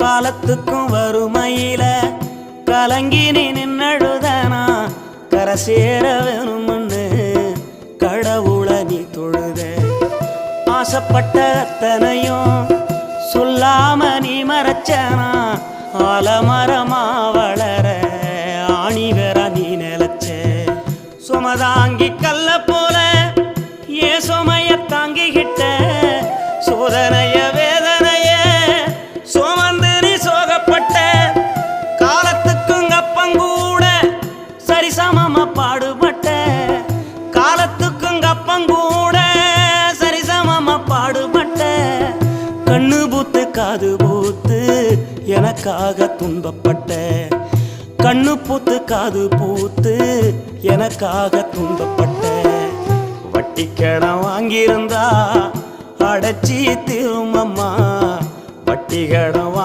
காலத்துக்கும் வறுமையில கலங்கி நீ நின்னழுதனா கரை சேர வேணும்னு கடவுளை நீ தொழுத ஆசைப்பட்ட அத்தனையும் சொல்லாம நீ மறைச்சனா ஆலமரமா வளர ஆணி வேற நீ நிலச்ச சுமதாங்கி கல்ல போல ஏ சுமைய தாங்கிக்கிட்ட சோதனைய வேதனைய சுமந்து நீ சோகப்பட்ட காலத்துக்கும் அப்பங்கூட சரிசமமா பாடுபட்ட காலத்துக்கும் அப்பங்கூட சரிசமமா பாடுபட்ட கண்ணு பூத்து காது பூத்து எனக்காக துன்பப்பட்ட கண்ணு பூத்து காது பூத்து எனக்காக துன்பப்பட்ட வட்டி கடன் வாங்கியிருந்தா அடைச்சி திரும்பம்மா வட்டி கடன் வாங்கி